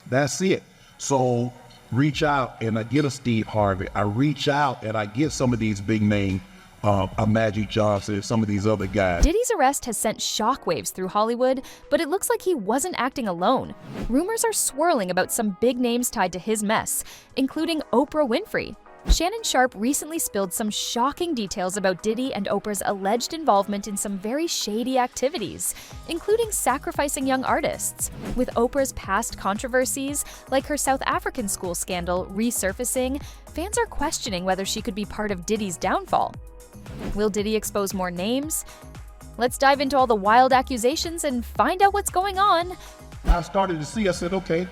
That's it. So reach out and I get a Steve Harvey. I reach out and I get some of these big name, a Magic Johnson, some of these other guys. Diddy's arrest has sent shockwaves through Hollywood, but it looks like he wasn't acting alone. Rumors are swirling about some big names tied to his mess, including Oprah Winfrey. Shannon Sharpe recently spilled some shocking details about Diddy and Oprah's alleged involvement in some very shady activities, including sacrificing young artists. With Oprah's past controversies, like her South African school scandal, resurfacing, fans are questioning whether she could be part of Diddy's downfall. Will Diddy expose more names? Let's dive into all the wild accusations and find out what's going on. I started to see, I said, okay,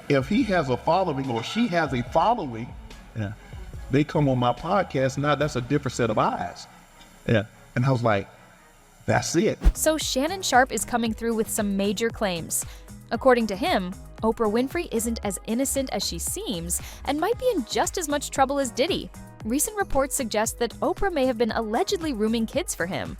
if he has a following or she has a following, yeah, they come on my podcast, now that's a different set of eyes. Yeah. And I was like, that's it. So Shannon Sharpe is coming through with some major claims. According to him, Oprah Winfrey isn't as innocent as she seems and might be in just as much trouble as Diddy. Recent reports suggest that Oprah may have been allegedly rooming kids for him.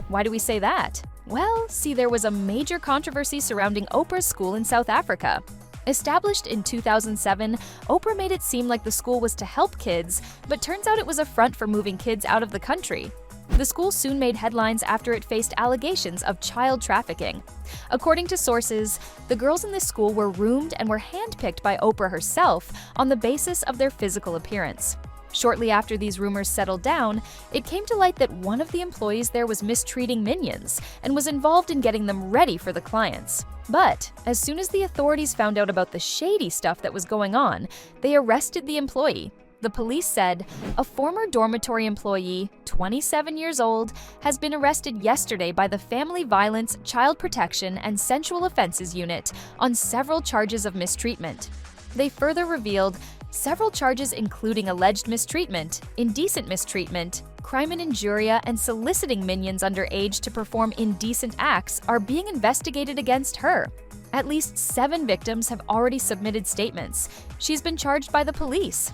Why do we say that? Well, see, there was a major controversy surrounding Oprah's school in South Africa. Established in 2007, Oprah made it seem like the school was to help kids, but turns out it was a front for moving kids out of the country. The school soon made headlines after it faced allegations of child trafficking. According to sources, the girls in this school were roomed and were handpicked by Oprah herself on the basis of their physical appearance. Shortly after these rumors settled down, it came to light that one of the employees there was mistreating minions and was involved in getting them ready for the clients. But as soon as the authorities found out about the shady stuff that was going on, they arrested the employee. The police said a former dormitory employee, 27 years old, has been arrested yesterday by the Family Violence, Child Protection, and Sensual Offences Unit on several charges of mistreatment. They further revealed several charges including alleged mistreatment, indecent mistreatment, crimen, injuria, and soliciting minions underage to perform indecent acts are being investigated against her. At least 7 victims have already submitted statements. She's been charged by the police.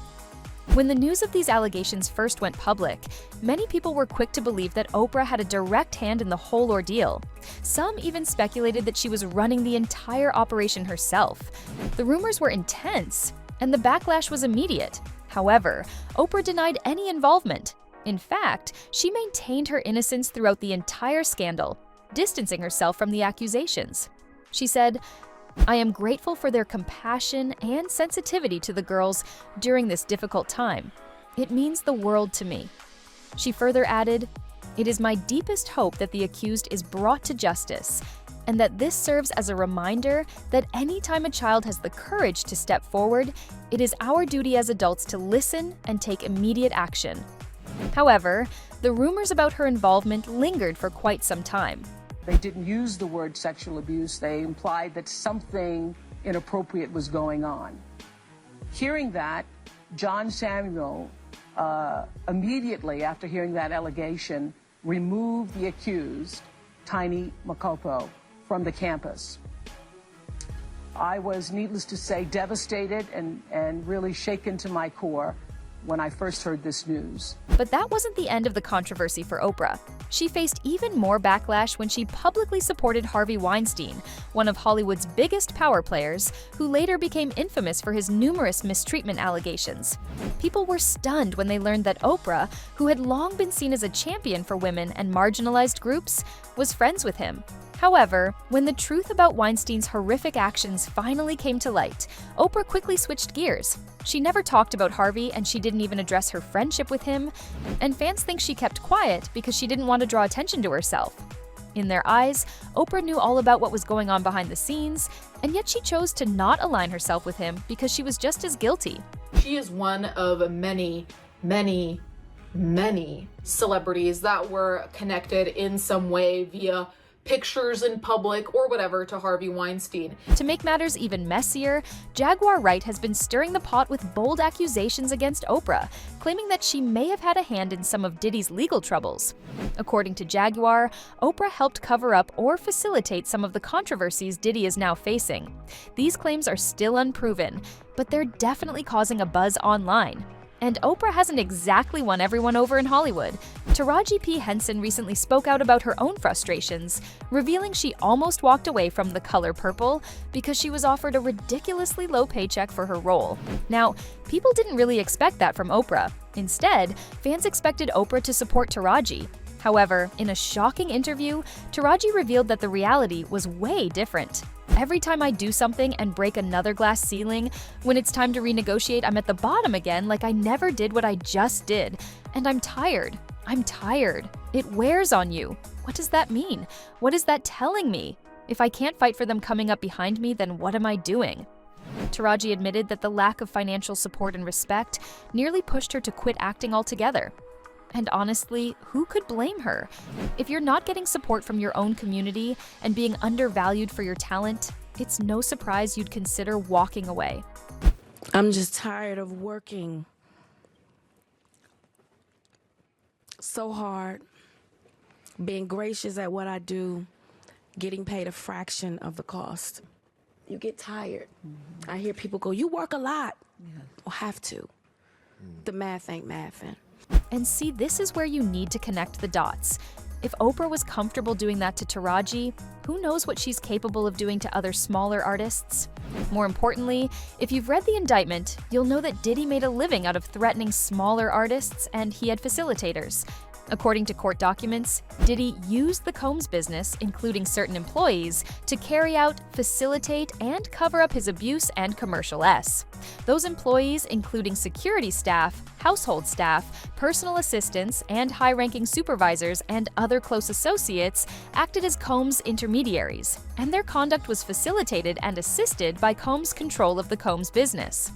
When the news of these allegations first went public, many people were quick to believe that Oprah had a direct hand in the whole ordeal. Some even speculated that she was running the entire operation herself. The rumors were intense, and the backlash was immediate. However, Oprah denied any involvement. In fact, she maintained her innocence throughout the entire scandal, distancing herself from the accusations. She said, "I am grateful for their compassion and sensitivity to the girls during this difficult time. It means the world to me." She further added, "It is my deepest hope that the accused is brought to justice, and that this serves as a reminder that anytime a child has the courage to step forward, it is our duty as adults to listen and take immediate action." However, the rumors about her involvement lingered for quite some time. They didn't use the word sexual abuse. They implied that something inappropriate was going on. Hearing that, John Samuel, immediately after hearing that allegation, removed the accused, Tiny Makopo, from the campus. I was, needless to say, devastated and really shaken to my core when I first heard this news. But that wasn't the end of the controversy for Oprah. She faced even more backlash when she publicly supported Harvey Weinstein, one of Hollywood's biggest power players, who later became infamous for his numerous mistreatment allegations. People were stunned when they learned that Oprah, who had long been seen as a champion for women and marginalized groups, was friends with him. However, when the truth about Weinstein's horrific actions finally came to light, Oprah quickly switched gears. She never talked about Harvey, and she didn't even address her friendship with him, and fans think she kept quiet because she didn't want to draw attention to herself. In their eyes, Oprah knew all about what was going on behind the scenes, and yet she chose to not align herself with him because she was just as guilty. She is one of many celebrities that were connected in some way via pictures in public or whatever to Harvey Weinstein. To make matters even messier, Jaguar Wright has been stirring the pot with bold accusations against Oprah, claiming that she may have had a hand in some of Diddy's legal troubles. According to Jaguar, Oprah helped cover up or facilitate some of the controversies Diddy is now facing. These claims are still unproven, but they're definitely causing a buzz online. And Oprah hasn't exactly won everyone over in Hollywood. Taraji P. Henson recently spoke out about her own frustrations, revealing she almost walked away from The Color Purple because she was offered a ridiculously low paycheck for her role. Now, people didn't really expect that from Oprah. Instead, fans expected Oprah to support Taraji. However, in a shocking interview, Taraji revealed that the reality was way different. Every time I do something and break another glass ceiling, when it's time to renegotiate, I'm at the bottom again like I never did what I just did. And I'm tired. I'm tired. It wears on you. What does that mean? What is that telling me? If I can't fight for them coming up behind me, then what am I doing? Taraji admitted that the lack of financial support and respect nearly pushed her to quit acting altogether. And honestly, who could blame her? If you're not getting support from your own community and being undervalued for your talent, it's no surprise you'd consider walking away. I'm just tired of working so hard, being gracious at what I do, getting paid a fraction of the cost. You get tired. I hear people go, "You work a lot." Well, have to. The math ain't mathing. And see, this is where you need to connect the dots. If Oprah was comfortable doing that to Taraji, who knows what she's capable of doing to other smaller artists? More importantly, if you've read the indictment, you'll know that Diddy made a living out of threatening smaller artists, and he had facilitators. According to court documents, Diddy used the Combs business, including certain employees, to carry out, facilitate, and cover up his abuse and commercial S. Those employees, including security staff, household staff, personal assistants, and high-ranking supervisors and other close associates, acted as Combs intermediaries, and their conduct was facilitated and assisted by Combs' control of the Combs business.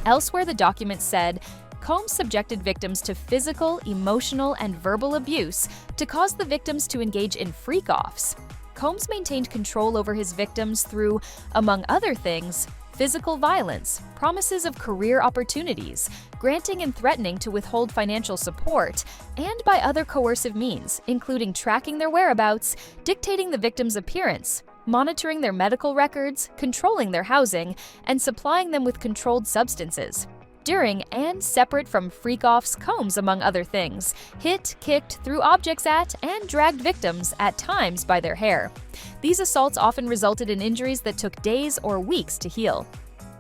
Elsewhere, the document said, Combs subjected victims to physical, emotional, and verbal abuse to cause the victims to engage in freak-offs. Combs maintained control over his victims through, among other things, physical violence, promises of career opportunities, granting and threatening to withhold financial support, and by other coercive means, including tracking their whereabouts, dictating the victim's appearance, monitoring their medical records, controlling their housing, and supplying them with controlled substances. During and separate from freak-offs, Combs, among other things, hit, kicked, threw objects at, and dragged victims, at times by their hair. These assaults often resulted in injuries that took days or weeks to heal.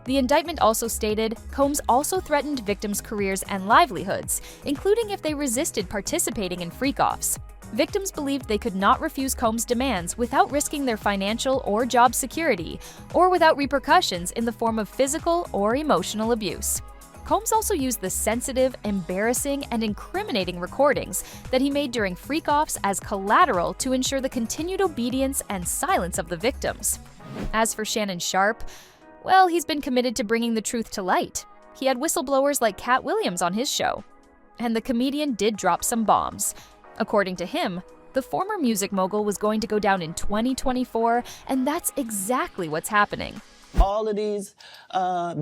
The indictment also stated Combs also threatened victims' careers and livelihoods, including if they resisted participating in freak-offs. Victims believed they could not refuse Combs' demands without risking their financial or job security, or without repercussions in the form of physical or emotional abuse. Combs also used the sensitive, embarrassing, and incriminating recordings that he made during freak-offs as collateral to ensure the continued obedience and silence of the victims. As for Shannon Sharpe, well, he's been committed to bringing the truth to light. He had whistleblowers like Cat Williams on his show. And the comedian did drop some bombs. According to him, the former music mogul was going to go down in 2024, and that's exactly what's happening. All of these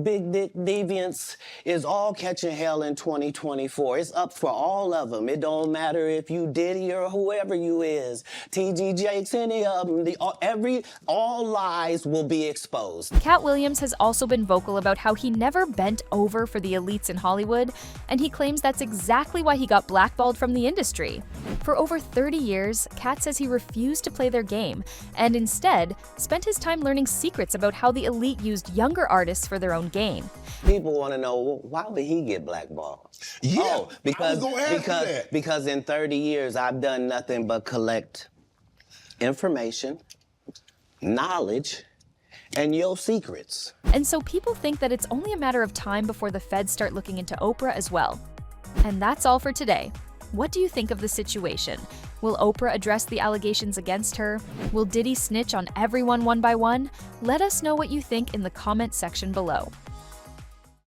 big dick deviants is all catching hell in 2024. It's up for all of them. It don't matter if you Diddy or whoever you is. TG Jakes, any of them. All lies will be exposed. Cat Williams has also been vocal about how he never bent over for the elites in Hollywood, and he claims that's exactly why he got blackballed from the industry. For over 30 years, Cat says he refused to play their game, and instead spent his time learning secrets about how the elite used younger artists for their own gain. People want to know, well, why would he get blackballed? Yeah, Because in 30 years, I've done nothing but collect information, knowledge, and your secrets. And so people think that it's only a matter of time before the feds start looking into Oprah as well. And that's all for today. What do you think of the situation? Will Oprah address the allegations against her? Will Diddy snitch on everyone one by one? Let us know what you think in the comment section below.